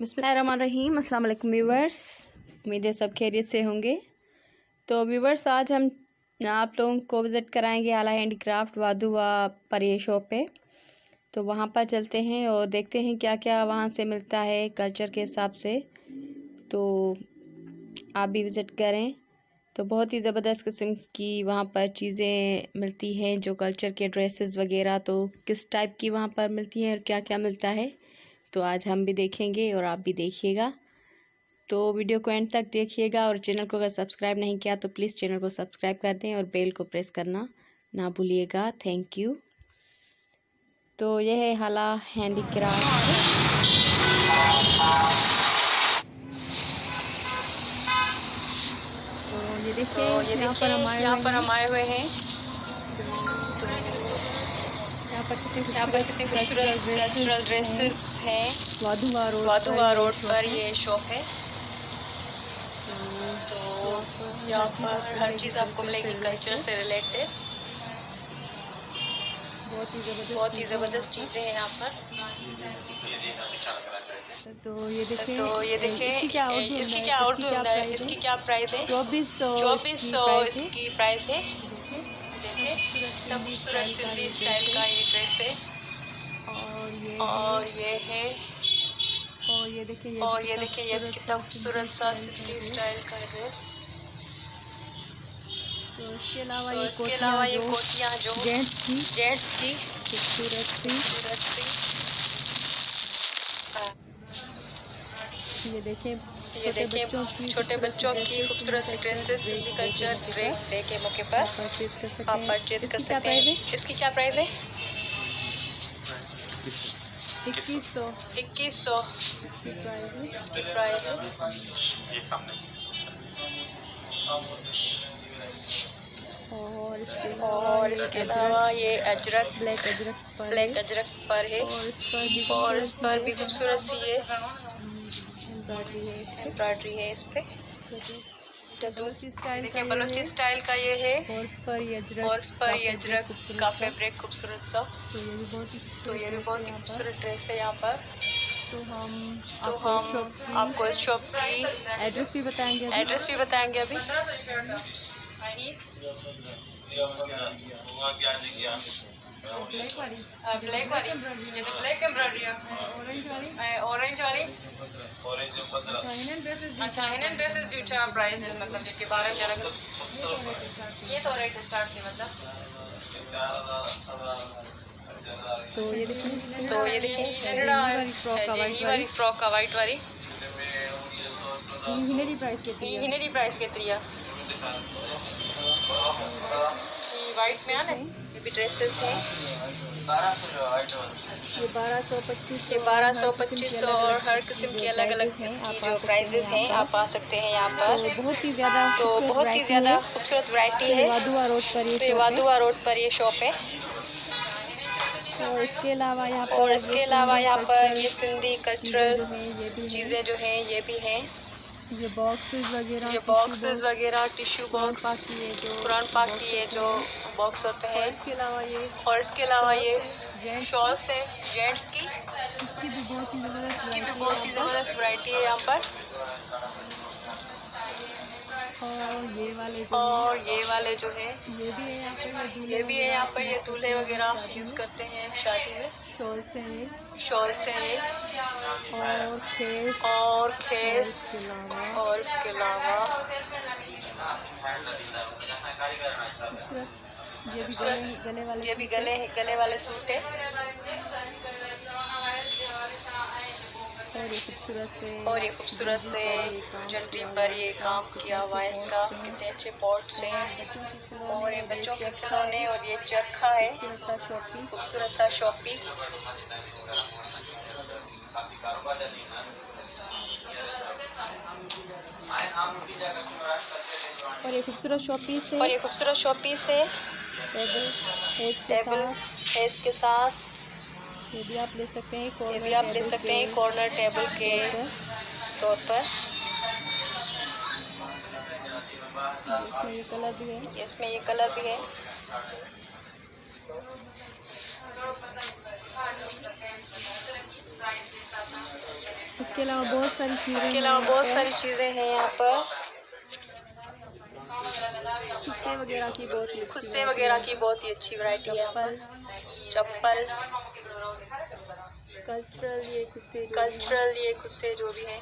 बिस्मिल्लाहिर्रहमानिर्रहीम। अस्सलाम वालेकुम व्यूवर्स, उम्मीद है सब खैरियत से होंगे। तो व्यूवर्स, आज हम आप लोगों को विज़िट कराएंगे आला हैंडीक्राफ्ट वाधुआ पर ये शॉप पे। तो वहाँ पर चलते हैं और देखते हैं क्या क्या वहाँ से मिलता है कल्चर के हिसाब से। तो आप भी विज़िट करें। तो बहुत ही ज़बरदस्त किस्म की वहाँ पर चीज़ें मिलती हैं, जो कल्चर के ड्रेसेस वगैरह। तो किस टाइप की वहाँ पर मिलती हैं और क्या क्या मिलता है, तो आज हम भी देखेंगे और आप भी देखिएगा। तो वीडियो को एंड तक देखिएगा और चैनल को अगर सब्सक्राइब नहीं किया तो प्लीज़ चैनल को सब्सक्राइब कर दें और बेल को प्रेस करना ना भूलिएगा। Thank you. तो यह है हाला हैंडीक्राफ्ट। तो ये देखिए, यहाँ पर हम आए हुए हैं। तो यहाँ पर कितने खूबसूरत कल्चरल ड्रेसेस हैं। वाधुआ रोड पर ये शॉप है। तो यहाँ पर हर चीज़ आपको मिलेगी कल्चर से रिलेटेड। बहुत ही ज़बरदस्त चीज़ें हैं यहाँ पर। तो ये देखें इसकी क्या उर्दू अंदर, इसकी क्या प्राइस है? 2400 इसकी प्राइस है। देखिए कितना खूबसूरत सिंधी स्टाइल का ये ड्रेस है। और ये देखिए ये कितना खूबसूरत सा सिंधी स्टाइल का ड्रेस। तो इसके अलावा ये कोटियाँ जो जेंट्स की खूबसूरत सी। ये देखें छोटे बच्चों की खूबसूरत सी ड्रेसेस सिंधी कल्चर डे के मौके पर आप परचेज कर सकते हैं। इसकी क्या प्राइस है? 2100 इसकी प्राइस है। और इसके अलावा ये अजरक ब्लैक अजरक पर है। और इस पर भी खूबसूरत सी ये एम्ब्रॉयडरी है इस पे। बलोची स्टाइल का ये है। और इस पर ये अजरक का फैब्रिक खूबसूरत सा। तो ये भी बहुत ही खूबसूरत ड्रेस है यहाँ पर। तो हम आपको इस शॉप की एड्रेस भी बताएंगे अभी। ब्लैक वाली ये तो ब्लैक एम्ब्रॉयडरी है। ऑरेंज वाली अच्छा हिनन ड्रेसेस जो क्या प्राइस है? मतलब ये 12 ये तो रेट स्टार्ट थी मतलब। तो ये देखिए ये वाली फ्रॉक का वाइट वाली हिनेरी प्राइस कितनी है? वाइट में आना ये भी ड्रेसेस हैं। ये 1225 और हर किस्म की अलग अलग इसकी जो प्राइजेस हैं आप आ सकते हैं यहाँ पर। तो बहुत ही ज़्यादा खूबसूरत वैरायटी है। तो ये वाधुआ रोड पर ये शॉप है। और इसके अलावा यहाँ पर ये सिंधी कल्चरल चीज़ें जो हैं ये भी हैं। ये बॉक्सेस वगैरह टिश्यू बॉक्स कुरान पाक की ये जो बॉक्स होते हैं। और इसके अलावा ये शॉल्स है जेंट्स की। इसकी भी बहुत ही ज़बरदस्त वैरायटी है यहाँ पर। और ये वाले जो है ये भी है यहाँ पर। ये दूल्हे वगैरह यूज़ करते हैं शादी में। शॉल से है और खेस। और इसके अलावा ये भी गले वाले सूट है। और ये खूबसूरत से जंटरी पर ये काम किया हुआ है इसका। कितने अच्छे पॉट्स हैं। और ये बच्चों के खिलौने और ये चरखा है खूबसूरत सा शॉपीस। और ये खूबसूरत शॉपीस है। टेबल है इसके साथ। ये भी आप ले सकते हैं कॉर्नर टेबल के तौर पर। इसमें ये कलर भी है। इसके अलावा बहुत सारी चीज़ें हैं यहाँ पर। खुस्से वगैरह की बहुत ही अच्छी वैरायटी है यहाँ पर। चप्पल, कल्चरल ये खुस्से जो भी हैं,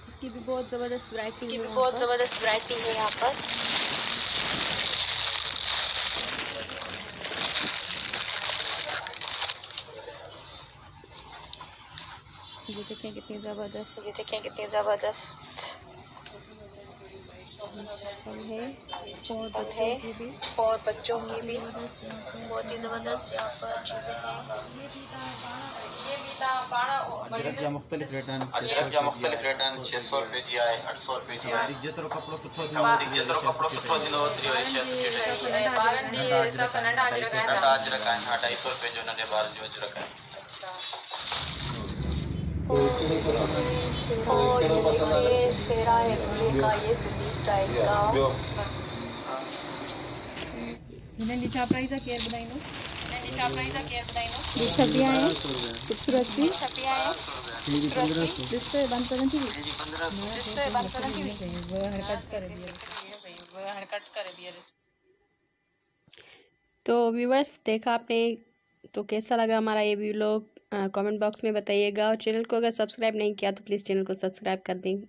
इसकी भी बहुत ज़बरदस्त वैरायटी है यहाँ पर। ये देखें कितनी ज़बरदस्त चप्पल है और बच्चों की भी बहुत ही ज़बरदस्त यहाँ पर चीज़ें हैं। अजरक जा मुख्तलिफ रेट 600 रुपए जी आहे 800 रुपए जी आहे जेतिरो कपिड़ो सुठो थींदो ओतिरी ॿारनि जे हिसाब सां नंढा अजरक आहिनि। नंढा अजरक आहिनि, हा 250 रुपए जो नंढे ॿारनि जो अजरक आहे। और ये देखिए सेहरा है दूल्हे का, ये सिंधी स्टाइल का। हिननि जी छा प्राइस आहे केयर ॿुधाईंदो? ये छबियाँ हैं, खूबसूरत सी जिससे बंद करनी थी। तो व्यूवर्स देखा आपने, तो कैसा लगा हमारा ये व्लॉग कमेंट बॉक्स में बताइएगा। और चैनल को अगर सब्सक्राइब नहीं किया तो प्लीज़ चैनल को सब्सक्राइब कर दें।